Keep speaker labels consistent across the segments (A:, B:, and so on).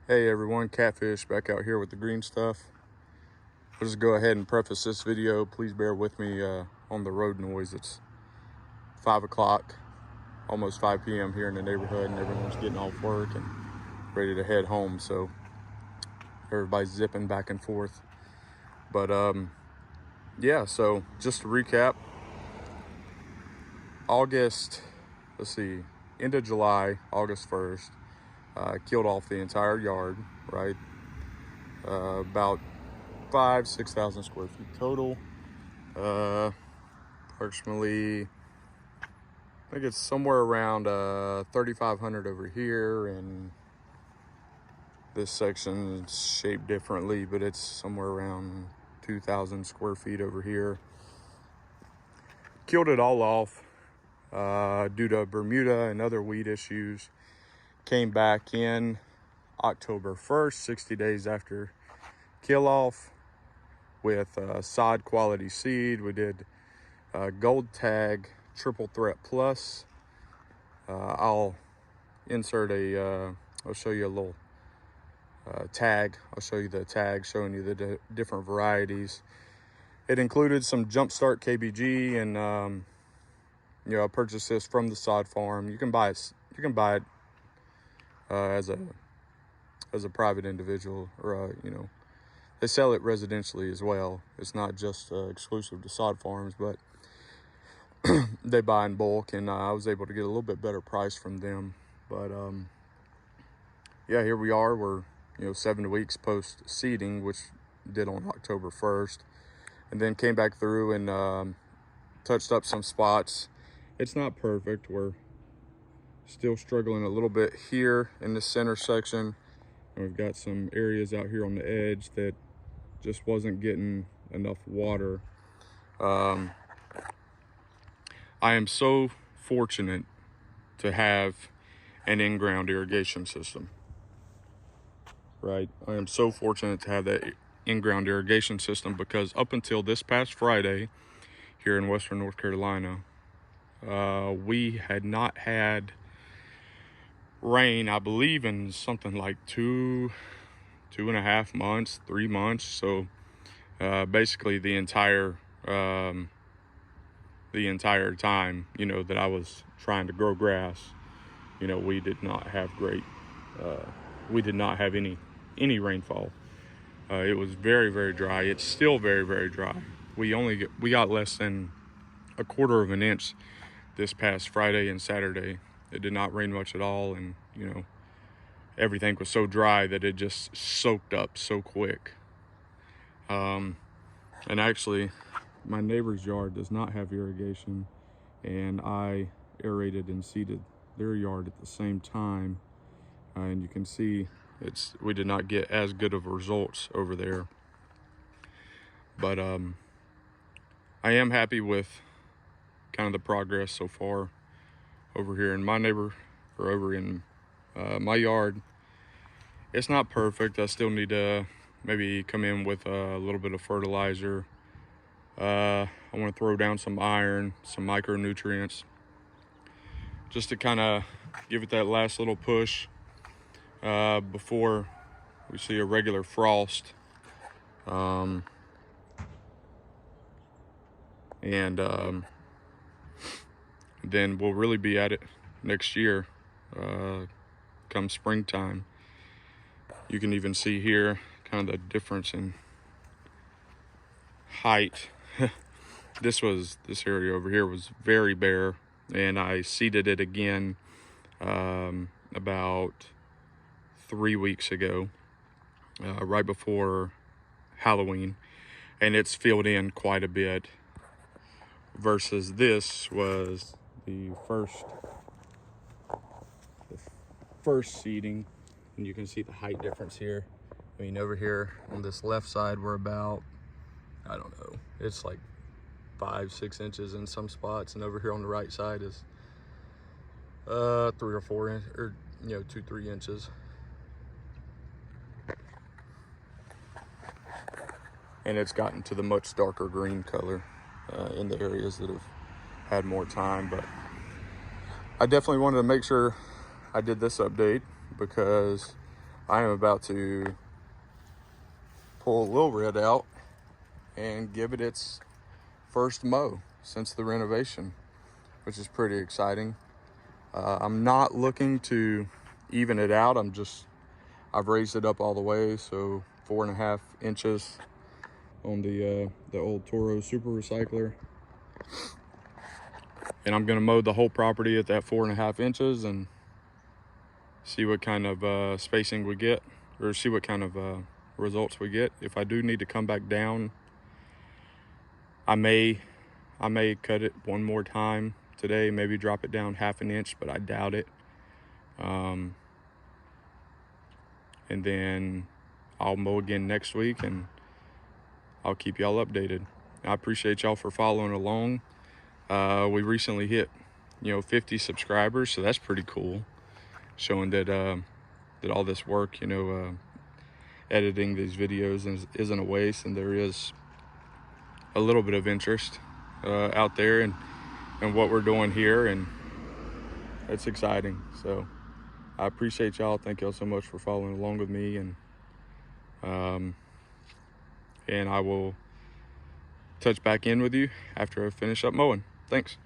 A: Hey everyone, Catfish back out here with the green stuff. I'll just go ahead and preface this video. Please bear with me on the road noise. It's 5 o'clock, almost 5 p.m. here in the neighborhood, and everyone's getting off work and ready to head home. So everybody's zipping back and forth. But yeah, so just to recap, end of July, August 1st, killed off the entire yard, right? About 6,000 square feet total. Approximately, I think it's somewhere around 3,500 over here, and this section is shaped differently, but it's somewhere around 2,000 square feet over here. Killed it all off due to Bermuda and other weed issues. Came back in October 1st, 60 days after kill off, with sod quality seed. We did gold tag triple threat plus. I'll insert I'll show you a little tag. I'll show you the tag showing you the different varieties. It included some Jumpstart KBG, and I purchased this from the sod farm. You can buy it as a private individual, or they sell it residentially as well. It's not just exclusive to sod farms, but they buy in bulk, and I was able to get a little bit better price from them. But yeah, here we are. We're 7 weeks post seeding, which did on October 1st, and then came back through and touched up some spots. It's not perfect. We're still struggling a little bit here in the center section, and we've got some areas out here on the edge that just wasn't getting enough water. I am so fortunate to have an in-ground irrigation system, right? I am so fortunate to have that in-ground irrigation system, because up until this past Friday here in Western North Carolina, we had not had rain, I believe, in something like two and a half months, 3 months. So basically the entire time that I was trying to grow grass, we did not have any rainfall. It was very, very dry. It's still very, very dry. We got less than a quarter of an inch this past Friday and Saturday. It did not rain much at all, and everything was so dry that it just soaked up so quick. And actually, my neighbor's yard does not have irrigation, and I aerated and seeded their yard at the same time, and you can see we did not get as good of results over there. But I am happy with kind of the progress so far over here in my over in my yard. It's not perfect. I still need to maybe come in with a little bit of fertilizer. I want to throw down some iron, some micronutrients, just to kind of give it that last little push before we see a regular frost. And then we'll really be at it next year, come springtime. You can even see here kind of the difference in height. This area over here was very bare, and I seeded it again about 3 weeks ago, right before Halloween, and it's filled in quite a bit, versus this was the first seeding. And you can see the height difference here. I mean, over here on this left side, we're about, I don't know, it's like 5-6 inches in some spots, and over here on the right side is 3 or 4 inches, or 2-3 inches. And it's gotten to the much darker green color in the areas that have had more time. But I definitely wanted to make sure I did this update, because I am about to pull Lil Red out and give it its first mow since the renovation, which is pretty exciting. I'm not looking to even it out. I've raised it up all the way, so 4.5 inches on the old Toro Super Recycler. And I'm gonna mow the whole property at that 4.5 inches and see what kind of spacing we get, or see what kind of results we get. If I do need to come back down, I may cut it one more time today, maybe drop it down 1/2 inch, but I doubt it. And then I'll mow again next week and I'll keep y'all updated. I appreciate y'all for following along. We recently hit 50 subscribers, so that's pretty cool, showing that that all this work, editing these videos isn't a waste, and there is a little bit of interest out there and what we're doing here, and it's exciting. So I appreciate y'all. Thank y'all so much for following along with me, and I will touch back in with you after I finish up mowing. Thanks.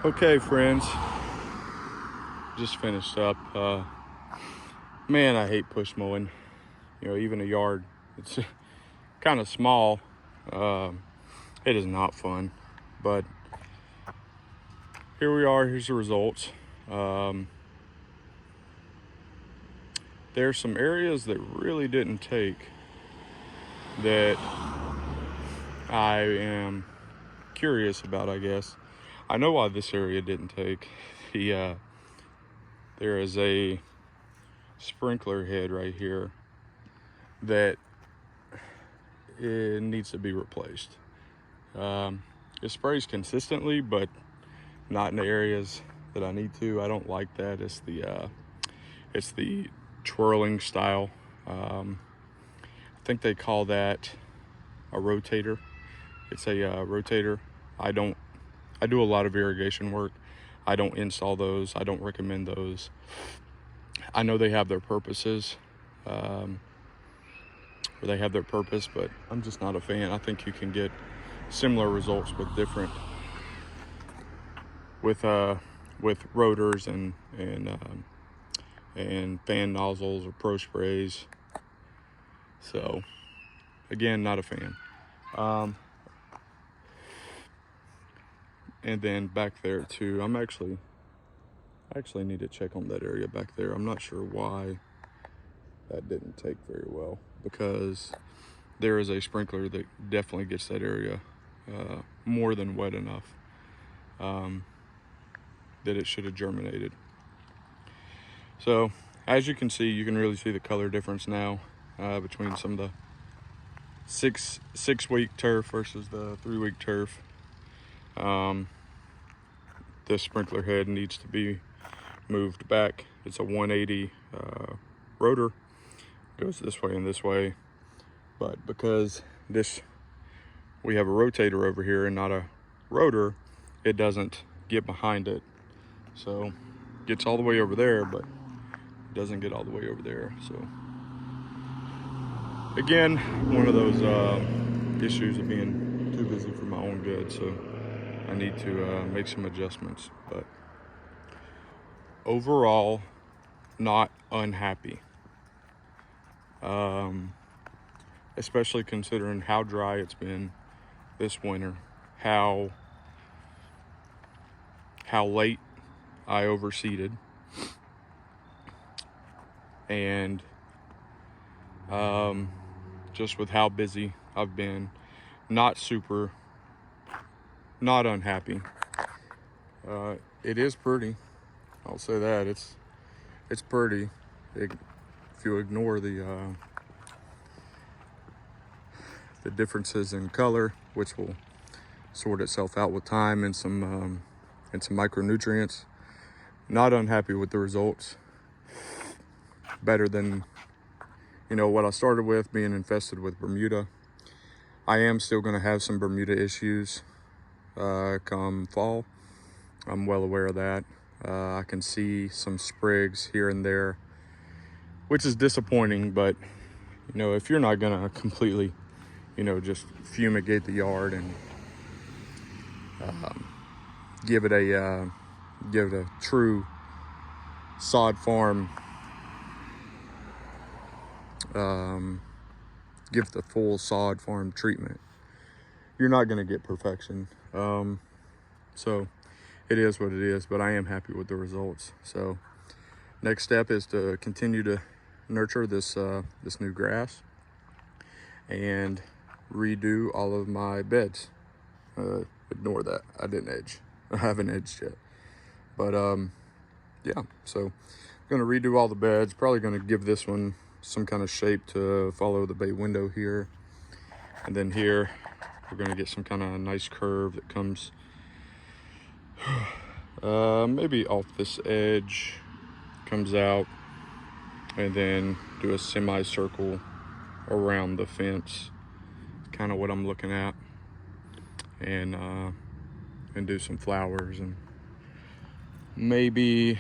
A: Okay, friends, just finished up. Man, I hate push mowing. Even a yard, it's kind of small. It is not fun, but here we are. Here's the results. There's some areas that really didn't take that I am curious about, I guess. I know why this area didn't take. There is a sprinkler head right here that it needs to be replaced. It sprays consistently, but not in the areas that I need to. I don't like that. It's the twirling style. I think they call that a rotator. It's a rotator. I do a lot of irrigation work. I don't install those. I don't recommend those. I know they have their purposes, or they have their purpose, but I'm just not a fan. I think you can get similar results with different with rotors and fan nozzles or pro sprays. So again, not a fan. And then back there too, I actually need to check on that area back there. I'm not sure why that didn't take very well, because there is a sprinkler that definitely gets that area more than wet enough that it should have germinated. So as you can see, you can really see the color difference now between some of the six-week turf versus the 3-week turf. This sprinkler head needs to be moved back. It's a 180 rotor, goes this way and this way, but because we have a rotator over here and not a rotor, it doesn't get behind it. So it gets all the way over there, but it doesn't get all the way over there. So again, one of those issues of being too busy for my own good. So I need to make some adjustments, but overall, not unhappy. Especially considering how dry it's been this winter, how late I overseeded, and just with how busy I've been, not unhappy. It is pretty. I'll say that it's pretty. If you ignore the differences in color, which will sort itself out with time, and some micronutrients. Not unhappy with the results. Better than what I started with, being infested with Bermuda. I am still going to have some Bermuda issues come fall. I'm well aware of that. I can see some sprigs here and there, which is disappointing, but if you're not going to completely just fumigate the yard and give it a true sod farm, give the full sod farm treatment, you're not going to get perfection. So it is what it is, but I am happy with the results. So next step is to continue to nurture this new grass and redo all of my beds. Ignore that, I didn't edge. I haven't edged yet, but yeah, so I'm gonna redo all the beds. Probably gonna give this one some kind of shape to follow the bay window here, and then here we're gonna get some kind of nice curve that comes maybe off this edge, comes out, and then do a semicircle around the fence. Kind of what I'm looking at, and do some flowers and maybe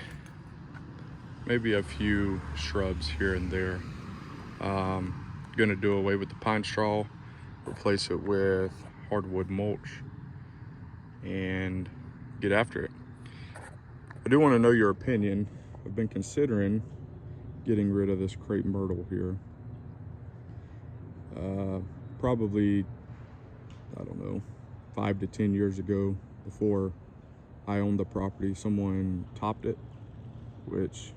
A: a few shrubs here and there. Gonna do away with the pine straw, replace it with hardwood mulch, and get after it. I do want to know your opinion. I've been considering getting rid of this crepe myrtle here. Probably, I don't know, 5 to 10 years ago, before I owned the property, someone topped it, which,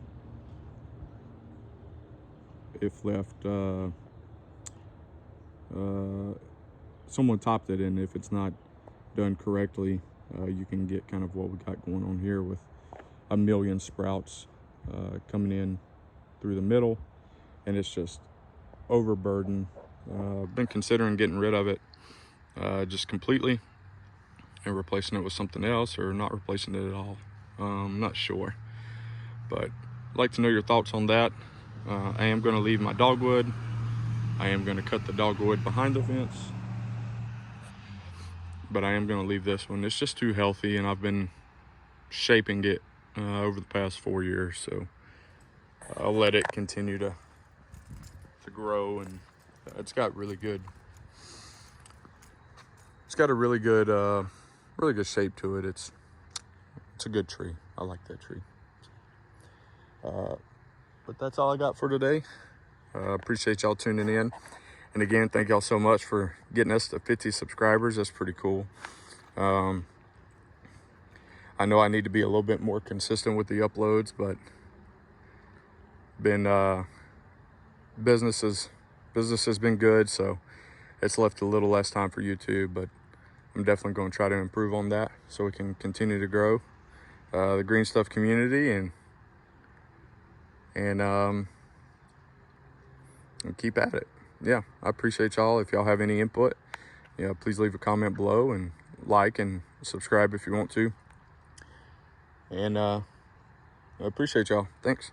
A: if left, someone topped it, and if it's not done correctly, you can get kind of what we got going on here, with a million sprouts coming in through the middle, and it's just overburdened. I've been considering getting rid of it just completely and replacing it with something else, or not replacing it at all. I'm not sure, but I'd like to know your thoughts on that. I am going to leave my dogwood. I am going to cut the dogwood behind the fence, but I am going to leave this one. It's just too healthy, and I've been shaping it over the past 4 years, so I'll let it continue to grow, and it's got a really good shape to it. It's a good tree. I like that tree. But that's all I got for today. Appreciate y'all tuning in. And again, thank y'all so much for getting us to 50 subscribers. That's pretty cool. I know I need to be a little bit more consistent with the uploads, but business has been good, so it's left a little less time for YouTube, but I'm definitely going to try to improve on that so we can continue to grow the green stuff community and keep at it. Yeah, I appreciate y'all. If y'all have any input, please leave a comment below and like and subscribe if you want to. And I appreciate y'all. Thanks.